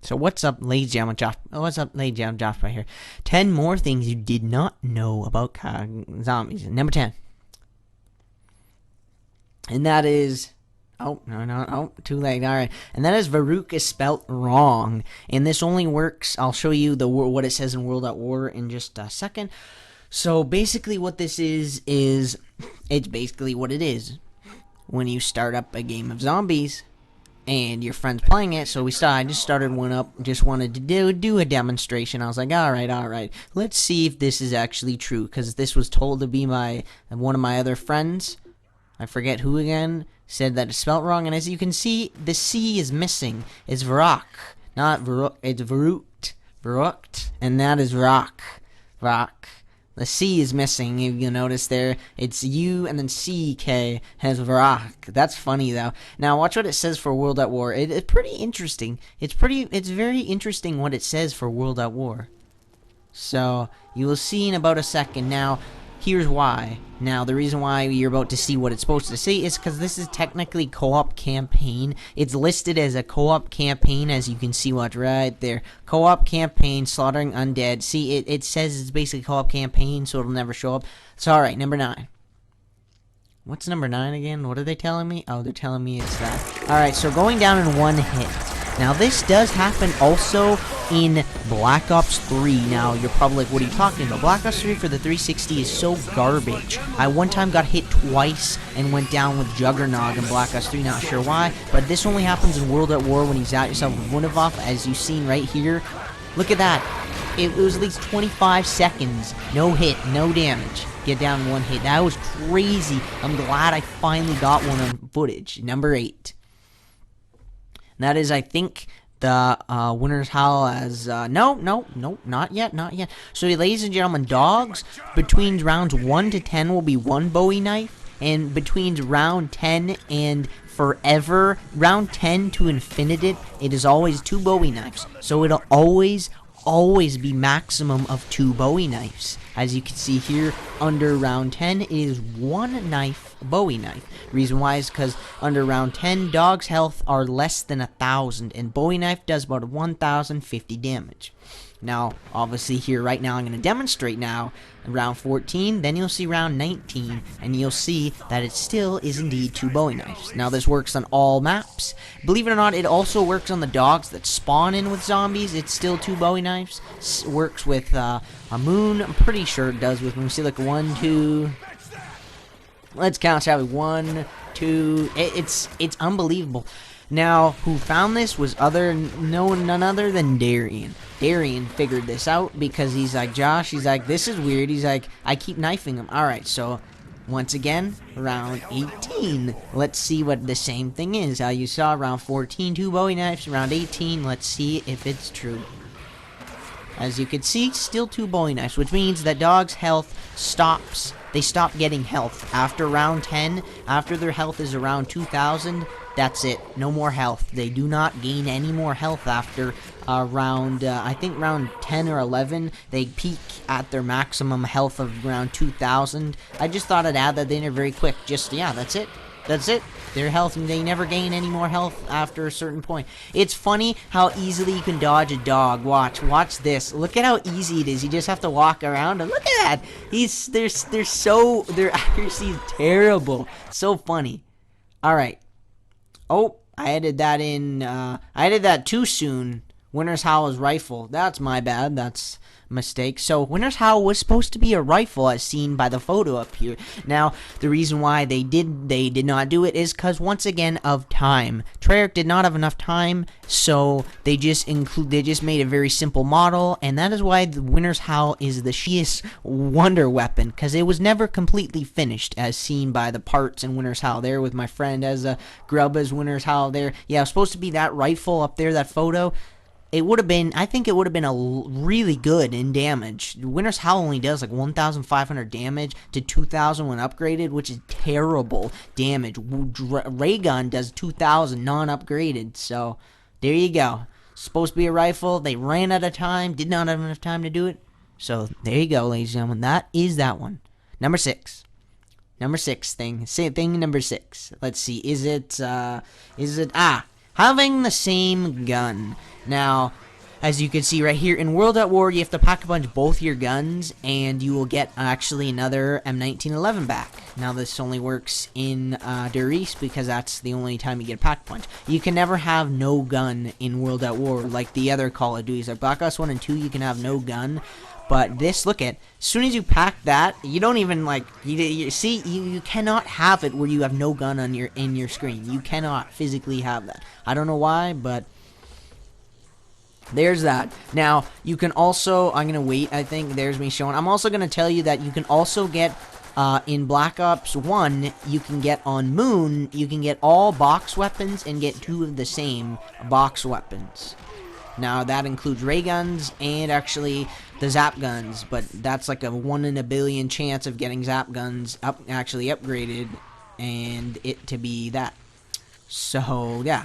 So what's up, ladies and gentlemen? What's up, ladies and gentlemen? Josh right here. 10 more things you did not know about COD zombies. Number 10. And that is... Oh, no, too late. Alright. And that is VERRUCKT is spelt wrong. And this only works... I'll show you what it says in World.War in just a second. So basically what this is it's basically what it is. When you start up a game of zombies and your friend's playing it, so I just started one up, just wanted to do a demonstration. I was like, alright, let's see if this is actually true, because this was told to be one of my other friends. I forget who again, said that it's spelt wrong, and as you can see, the C is missing. It's VROC, not VERRUCKT. It's VERRUCKT, and that is VROC. The C is missing, if you notice there. It's U and then CK has VROC. That's funny though. Now watch what it says for World.War. It's pretty interesting. It's very interesting what it says for World.War. So you will see in about a second. Now here's why. Now the reason why you're about to see what it's supposed to say is because this is technically co-op campaign. It's listed as a co-op campaign, as you can see right there. Co-op campaign, slaughtering undead. See, it says it's basically co-op campaign, so it'll never show up. So alright, number 9. What's number 9 again? What are they telling me? Oh, they're telling me it's that. Alright, so going down in one hit. Now this does happen also in Black Ops 3. Now you're probably like, what are you talking about? Black Ops 3 for the 360 is so garbage. I one time got hit twice and went down with Juggernog in Black Ops 3, not sure why. But this only happens in World.War when you zap yourself with Wunderwaffe, as you've seen right here. Look at that. It was at least 25 seconds. No hit, no damage. Get down in one hit. That was crazy. I'm glad I finally got one on footage. Number 8. That is, I think, the winner's howl as, no, not yet. So, ladies and gentlemen, dogs, between rounds 1 to 10 will be 1 Bowie knife, and between round 10 and forever, round 10 to infinite, it is always 2 Bowie knives. So, it'll always be maximum of 2 Bowie knives. As you can see here, under round 10 it is 1 knife, Bowie knife. Reason why is because under round 10, dogs' health are less than 1,000, and Bowie knife does about 1,050 damage. Now, obviously here right now, I'm going to demonstrate now in round 14, then you'll see round 19, and you'll see that it still is indeed 2 Bowie knives. Now, this works on all maps. Believe it or not, it also works on the dogs that spawn in with zombies. It's still 2 Bowie knives. Works with a moon. I'm pretty sure it does with moon. See, like 1, 2... Let's count, shall we? 1, 2... It's unbelievable. Now, who found this was none other than Darian. Darian figured this out because he's like, Josh, he's like, this is weird. He's like, I keep knifing him. Alright, so, once again, round 18. Let's see what the same thing is. How you saw round 14, 2 Bowie knives. Round 18, let's see if it's true. As you can see, still 2 Bowie knives, which means that dogs' health stops. They stop getting health. After round 10, after their health is around 2,000, that's it. No more health. They do not gain any more health after round, I think round 10 or 11. They peak at their maximum health of around 2,000. I just thought I'd add that in there very quick. Just, yeah, that's it. That's it. Their health, they never gain any more health after a certain point. It's funny how easily you can dodge a dog. Watch this. Look at how easy it is. You just have to walk around and look at that. Their accuracy is terrible. So funny. Alright. Oh, I added that in, I added that too soon. Winner's Howl is rifle. That's my bad. That's a mistake. So, Winner's Howl was supposed to be a rifle as seen by the photo up here. Now, the reason why they did not do it is because, once again, of time. Treyarch did not have enough time, so they just made a very simple model, and that is why the Winner's Howl is the shiest wonder weapon, because it was never completely finished, as seen by the parts in Winner's Howl there with my friend as a grub as Winner's Howl there. Yeah, it was supposed to be that rifle up there, that photo. It would have been, I think it would have been really good in damage. Winner's Howl only does like 1,500 damage to 2,000 when upgraded, which is terrible damage. Ray Gun does 2,000 non-upgraded, so there you go. Supposed to be a rifle, they ran out of time, did not have enough time to do it. So there you go, ladies and gentlemen, that is that one. Number 6. Number 6 thing. Thing number 6. Let's see, is it, having the same gun. Now, as you can see right here, in World at War, you have to pack a punch both your guns, and you will get actually another M1911 back. Now, this only works in Der East because that's the only time you get a pack punch. You can never have no gun in World at War like the other Call of Duties. Like Black Ops 1 and 2, you can have no gun. But this, look at, as soon as you pack that, you don't even like, you see, you cannot have it where you have no gun on in your screen. You cannot physically have that. I don't know why, but there's that. Now, you can also, I'm going to wait, I think, there's me showing. I'm also going to tell you that you can also get, in Black Ops 1, you can get on Moon, you can get all box weapons and get 2 of the same box weapons. Now, that includes ray guns and actually the zap guns, but that's like a 1 in a billion chance of getting zap guns actually upgraded and it to be that. So, yeah.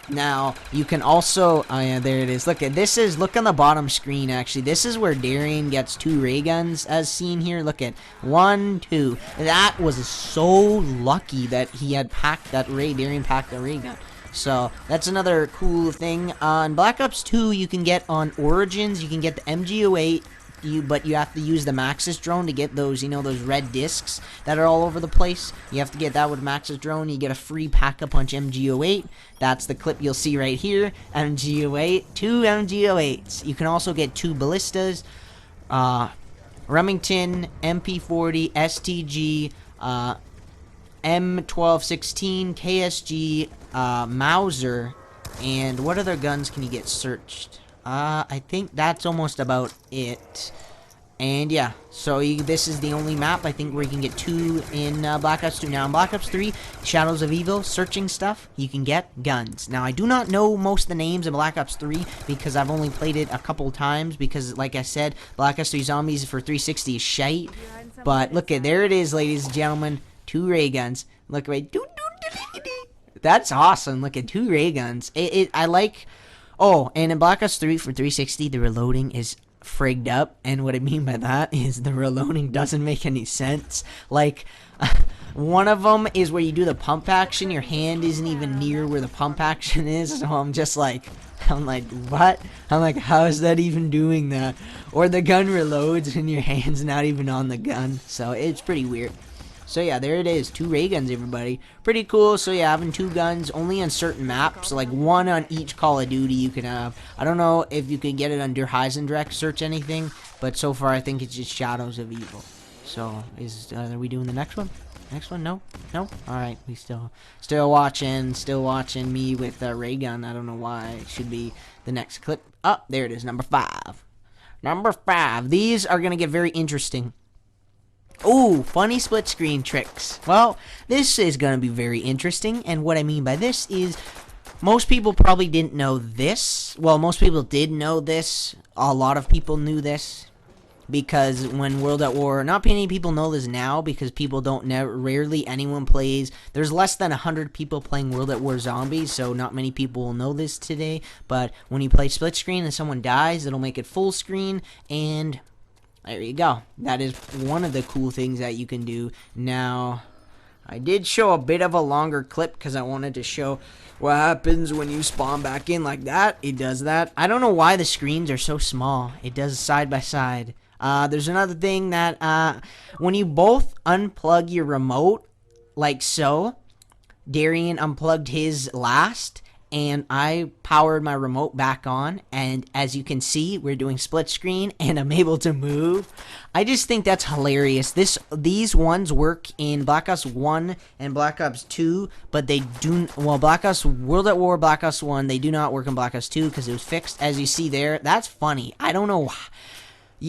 Now, you can also, oh yeah, there it is. Look at this look on the bottom screen actually. This is where Darian gets 2 ray guns as seen here. Look at 1, 2. That was so lucky that he had packed that Darian packed the ray gun. So, that's another cool thing. In Black Ops 2, you can get on Origins, you can get the MG08, but you have to use the Maxis drone to get those, you know, those red discs that are all over the place. You have to get that with Maxis drone. You get a free Pack-a-Punch MG08. That's the clip you'll see right here. MG08, 2 MG08s. You can also get 2 ballistas, Remington, MP40, STG, M1216, KSG, Mauser, and what other guns can you get searched? I think that's almost about it. And yeah, so this is the only map I think where you can get 2 in Black Ops 2. Now in Black Ops 3, Shadows of Evil, searching stuff, you can get guns. Now I do not know most of the names of Black Ops 3 because I've only played it a couple times because like I said, Black Ops 3 Zombies for 360 is shite. But look at, there it is, ladies and gentlemen, 2 ray guns. Look right, that's awesome. Look at 2 ray guns. I like. Oh, and in Black Ops 3 for 360, the reloading is frigged up, and what I mean by that is the reloading doesn't make any sense. Like, one of them is where you do the pump action, your hand isn't even near where the pump action is, so I'm like, what? I'm like, how is that even doing that? Or the gun reloads and your hand's not even on the gun, so it's pretty weird. So yeah, there it is, 2 ray guns, everybody. Pretty cool. So yeah, having 2 guns only on certain maps, like 1 on each Call of Duty you can have. I don't know if you can get it on Der Heisendracht, search anything, but so far I think it's just Shadows of Evil. So are we doing the next one? Next one? No? No? Alright, we still watching me with a ray gun. I don't know why. It should be the next clip. Oh, there it is, number 5. Number 5. These are gonna get very interesting. Ooh, funny split screen tricks. Well, this is going to be very interesting, and what I mean by this is most people probably didn't know this. Well, most people did know this. A lot of people knew this because when World at War, not many people know this now because people don't rarely anyone plays. There's less than 100 people playing World at War Zombies, so not many people will know this today. But when you play split screen and someone dies, it'll make it full screen, and there you go. That is one of the cool things that you can do. Now, I did show a bit of a longer clip because I wanted to show what happens when you spawn back in like that. It does that. I don't know why the screens are so small. It does side by side. There's another thing that when you both unplug your remote, like so, Darian unplugged his last, and I powered my remote back on, and as you can see, we're doing split screen, and I'm able to move. I just think that's hilarious. These ones work in Black Ops 1 and Black Ops 2, but they do, well, Black Ops, World at War, Black Ops 1, they do not work in Black Ops 2, because it was fixed, as you see there. That's funny. I don't know.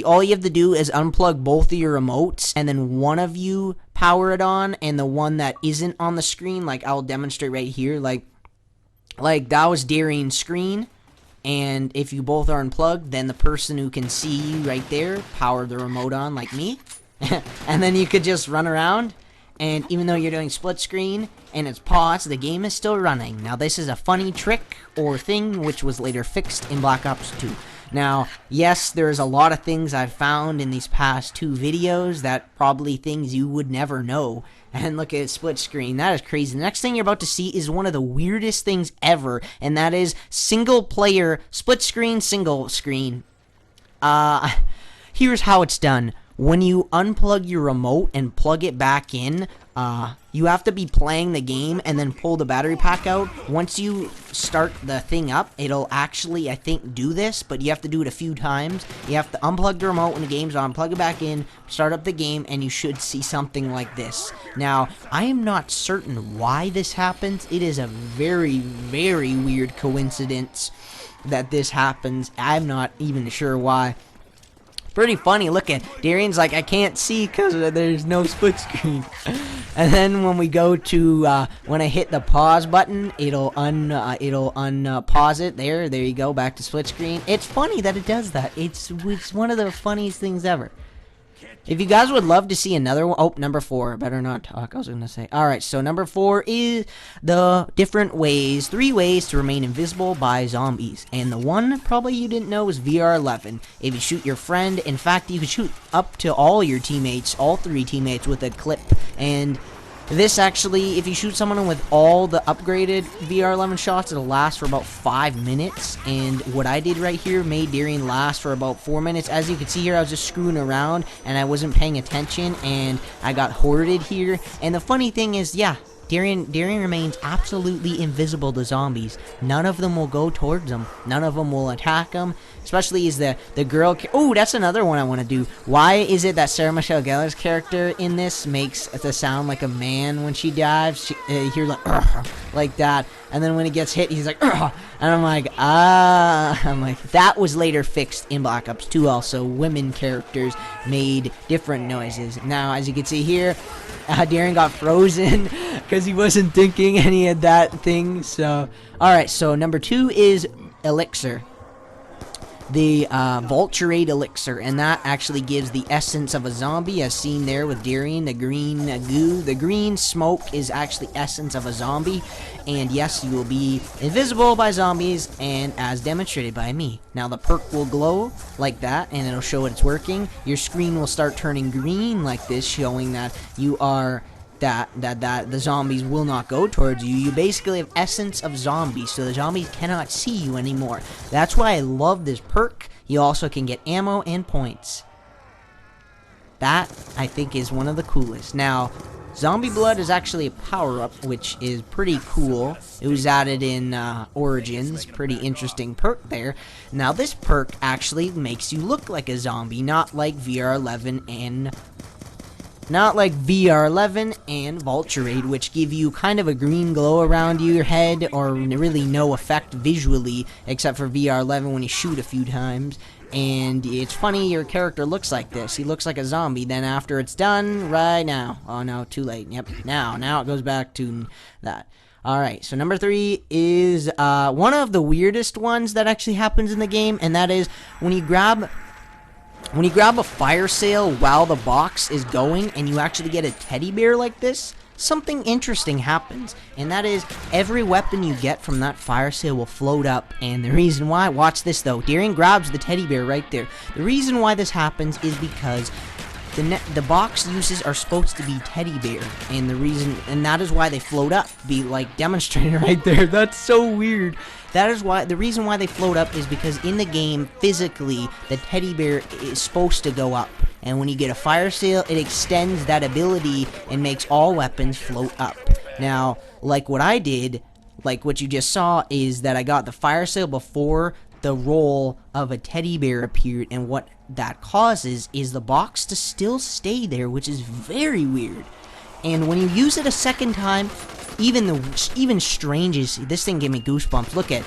All you have to do is unplug both of your remotes, and then one of you power it on, and the one that isn't on the screen, like I'll demonstrate right here, like that was Darian's screen, and if you both are unplugged, then the person who can see you right there power the remote on, like me, and then you could just run around, and even though you're doing split screen and it's paused, the game is still running. Now this is a funny trick or thing which was later fixed in Black Ops 2. Now, yes, there's a lot of things I've found in these past 2 videos that probably things you would never know. And look at it, split screen. That is crazy. The next thing you're about to see is one of the weirdest things ever, and that is single player, split screen, single screen. Here's how it's done. When you unplug your remote and plug it back in, you have to be playing the game and then pull the battery pack out. Once you start the thing up, it'll actually, I think, do this, but you have to do it a few times. You have to unplug the remote when the game's on, plug it back in, start up the game, and you should see something like this. Now, I am not certain why this happens. It is a very, very weird coincidence that this happens. I'm not even sure why. Pretty funny. Look at Darian's like, I can't see because there's no split screen. And then when we go to when I hit the pause button, it'll unpause it. There you go, back to split screen. It's funny that it does that. It's one of the funniest things ever. If you guys would love to see another one, oh, number 4, better not talk, I was going to say. Alright, so number 4 is the different ways, 3 ways to remain invisible by zombies. And the one probably you didn't know is VR11. If you shoot your friend, in fact, you can shoot up to all your teammates, all 3 teammates with a clip. And this actually, if you shoot someone with all the upgraded VR11 shots, it'll last for about 5 minutes. And what I did right here made Darian last for about 4 minutes. As you can see here, I was just screwing around and I wasn't paying attention and I got hoarded here. And the funny thing is, yeah, Darian remains absolutely invisible to zombies. None of them will go towards him. None of them will attack him. Especially is the girl. Oh, that's another one I want to do. Why is it that Sarah Michelle Gellar's character in this makes the sound like a man when she dives? You hear like that, and then when he gets hit, he's like, and I'm like, that was later fixed in Black Ops 2. Also, women characters made different noises. Now, as you can see here, Darian got frozen because he wasn't thinking and he had that thing. So, alright, so number 2 is Elixir. The Vulturate Elixir, and that actually gives the essence of a zombie, as seen there with Darian. The green goo, the green smoke is actually essence of a zombie, and yes, you will be invisible by zombies, and as demonstrated by me. Now the perk will glow like that, and it'll show it's working. Your screen will start turning green like this, showing that you are that the zombies will not go towards you. You basically have essence of zombies, so the zombies cannot see you anymore. That's why I love this perk. You also can get ammo and points. That, I think, is one of the coolest. Now, Zombie Blood is actually a power-up, which is pretty cool. It was added in Origins. Pretty interesting perk there. Now, this perk actually makes you look like a zombie, not like VR11 and Vulturate, which give you kind of a green glow around your head, or really no effect visually, except for VR11 when you shoot a few times. And it's funny, your character looks like this. He looks like a zombie. Then after it's done, right now. Oh no, too late. Yep, now it goes back to that. Alright, so number 3 is one of the weirdest ones that actually happens in the game, and that is when you grab a fire sale while the box is going and you actually get a teddy bear like this, something interesting happens. And that is, every weapon you get from that fire sale will float up. And the reason why, watch this though, Darian grabs the teddy bear right there. The reason why this happens is because the box uses are supposed to be teddy bear, and that is why they float up, be like demonstrated right there. That's so weird. That is why, the reason why they float up is because in the game, physically, the teddy bear is supposed to go up. And when you get a fire sale, it extends that ability and makes all weapons float up. Now, like what I did, like what you just saw, is that I got the fire sale before the roll of a teddy bear appeared, and what that causes is the box to still stay there, which is very weird. And when you use it a second time, even strangest, this thing gave me goosebumps. Look at,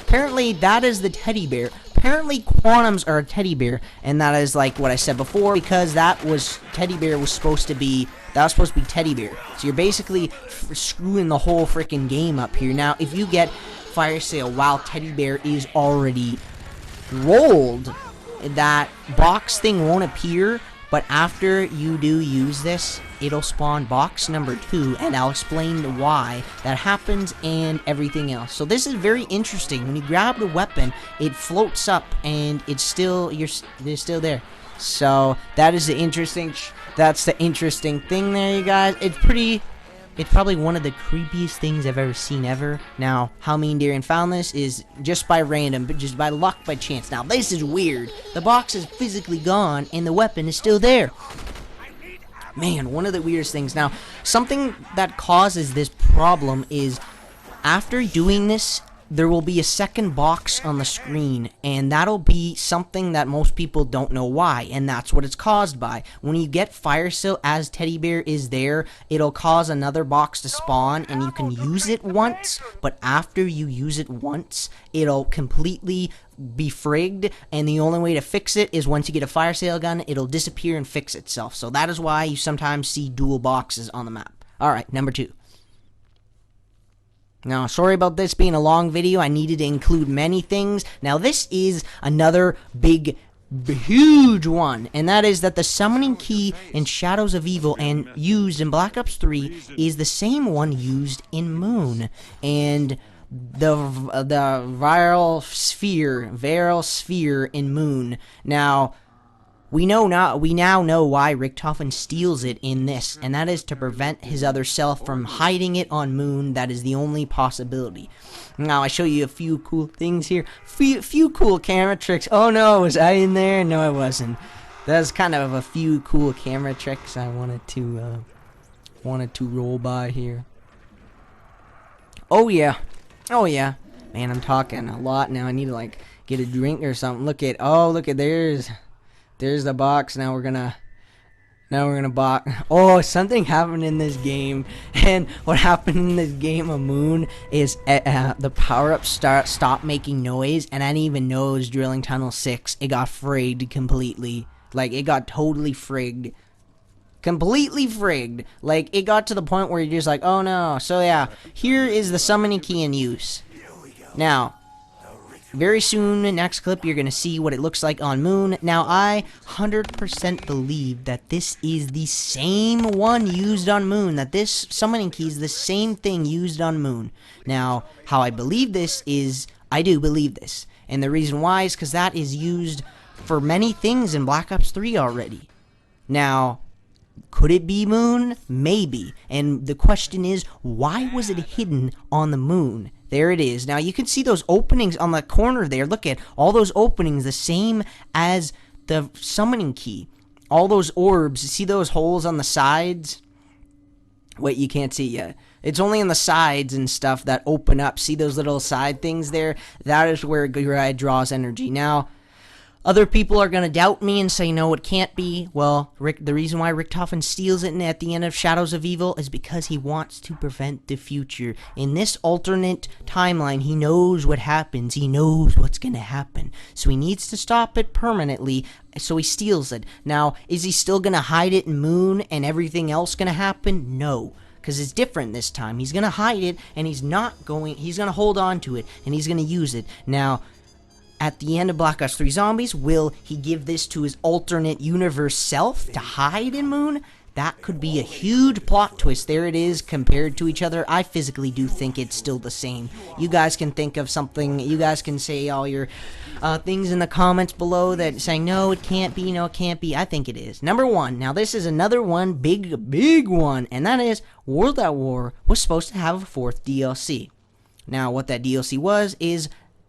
apparently that is the teddy bear. Apparently quantums are a teddy bear, and that is like what I said before, because that was teddy bear was supposed to be teddy bear. So you're basically screwing the whole freaking game up here. Now, if you get fire sale while teddy bear is already rolled, that box thing won't appear, But after you do use this, it'll spawn box number 2, and I'll explain why that happens and everything else. So this is very interesting. When you grab the weapon, it floats up and it's still they're still there. So that is the interesting. That's the interesting thing there, you guys. It's probably one of the creepiest things I've ever seen ever. Now, how me and Darren found this is just by random, but just by luck, by chance. Now, this is weird. The box is physically gone, and the weapon is still there. Man, one of the weirdest things. Now, something that causes this problem is after doing this, there will be a second box on the screen, and that'll be something that most people don't know why, and that's what it's caused by. When you get Fire Seal as Teddy Bear is there, it'll cause another box to spawn, and you can use it once, but after you use it once, it'll completely be frigged, and the only way to fix it is once you get a Fire Sale gun, it'll disappear and fix itself. So that is why you sometimes see dual boxes on the map. Alright, number 2. Now, sorry about this being a long video. I needed to include many things. Now, this is another big, huge one, and that is that the summoning key in Shadows of Evil and used in Black Ops 3 is the same one used in Moon. And the VRIL sphere in Moon. Now, we now know why Richtofen steals it in this, and that is to prevent his other self from hiding it on Moon. That is the only possibility. Now, I show you a few cool things here. Few cool camera tricks. Oh no, was I in there? No, I wasn't. That's kind of a few cool camera tricks I wanted to roll by here. Oh yeah. Oh yeah. Man, I'm talking a lot now. I need to like get a drink or something. Look at there's the box. Now we're gonna box. Oh, something happened in this game, and what happened in this game of Moon is the power-up stopped making noise, and I didn't even know it was drilling tunnel 6. It got frigged completely. Like, it got totally frigged. Completely frigged. Like, it got to the point where you're just like, oh no. So yeah, here is the summoning key in use. Now, very soon, next clip, you're going to see what it looks like on Moon. Now, I 100% believe that this is the same one used on Moon. That this summoning key is the same thing used on Moon. Now, how I believe this is, I do believe this. And the reason why is because that is used for many things in Black Ops 3 already. Now, could it be Moon? Maybe. And the question is, why was it hidden on the Moon? There it is. Now, you can see those openings on the corner there. Look at all those openings, the same as the summoning key. All those orbs. See those holes on the sides? Wait, you can't see yet. It's only on the sides and stuff that open up. See those little side things there? That is where Grid draws energy. Now, other people are going to doubt me and say, no, it can't be. Well, the reason why Richtofen steals it at the end of Shadows of Evil is because he wants to prevent the future. In this alternate timeline, he knows what happens. He knows what's going to happen. So he needs to stop it permanently, so he steals it. Now, is he still going to hide it in Moon and everything else going to happen? No. Because it's different this time. He's going to hide it, and he's going to hold on to it, and he's going to use it. Now, at the end of Black Ops 3 Zombies, will he give this to his alternate universe self to hide in Moon? That could be a huge plot twist. There it is, compared to each other. I physically do think it's still the same. You guys can think of something. You guys can say all your things in the comments below that saying, no, it can't be, no, it can't be. I think it is. Number 1. Now, this is another one, big one, and that is World at War was supposed to have a 4th DLC. Now, what that DLC was is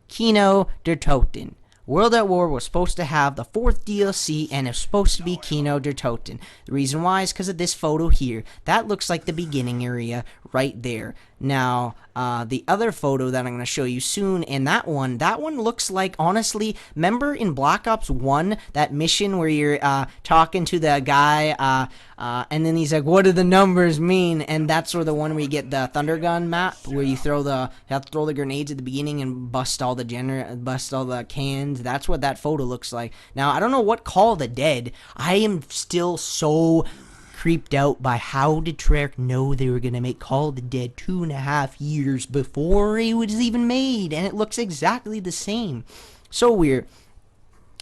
Kino der Toten. World at War was supposed to have the 4th DLC, and it's supposed to be Kino der Toten. The reason why is because of this photo here. That looks like the beginning area right there. Now, the other photo that I'm going to show you soon, and that one looks like, honestly, remember in Black Ops 1, that mission where you're talking to the guy, and then he's like, what do the numbers mean? And that's where the one where you get the Thunder Gun map, where you have to throw the grenades at the beginning and bust all the cans. That's what that photo looks like. Now, I don't know what Call of the Dead. I am still so creeped out by how did Treyarch know they were going to make Call of the Dead 2.5 years before it was even made, and it looks exactly the same. So weird.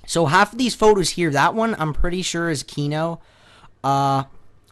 So half of these photos here, that one I'm pretty sure is Kino.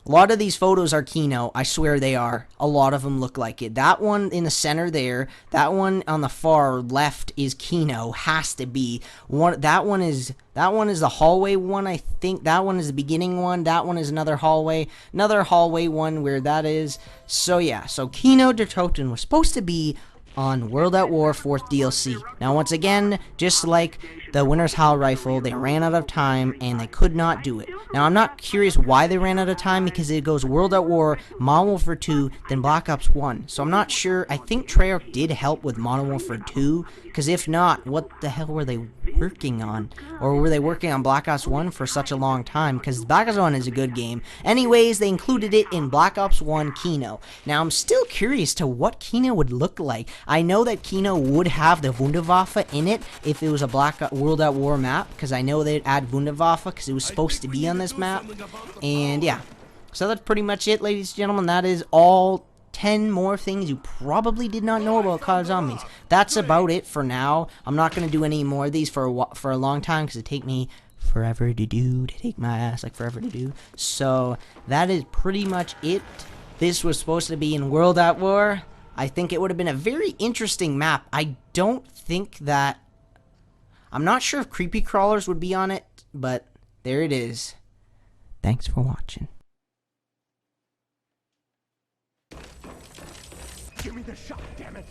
A lot of these photos are Kino. I swear they are. A lot of them look like it. That one in the center there, that one on the far left is Kino. Has to be. That one is the hallway one, I think. That one is the beginning one. That one is another hallway one where that is. So yeah, so Kino der Toten was supposed to be on World at War 4th DLC. Now once again, just like the Winter's Howl rifle, they ran out of time and they could not do it. Now I'm not curious why they ran out of time, because it goes World at War, Modern Warfare 2, then Black Ops 1. So I'm not sure. I think Treyarch did help with Modern Warfare 2, because if not, what the hell were they working on? Or were they working on Black Ops 1 for such a long time? Because Black Ops 1 is a good game. Anyways, they included it in Black Ops 1 Kino. Now I'm still curious to what Kino would look like. I know that Kino would have the Wunderwaffe in it if it was a World at War map, because I know they'd add Wunderwaffe because it was supposed to be on this map. And yeah, so that's pretty much it, ladies and gentlemen. That is all 10 more things you probably did not know about COD Zombies. That's about it for now. I'm not going to do any more of these for a long time, because it take me forever to do, to take my ass like forever to do. So that is pretty much it. This was supposed to be in World at War. I think it would have been a very interesting map. I don't think that... I'm not sure if creepy crawlers would be on it, but there it is. Thanks for watching. Give me the shot, damn it!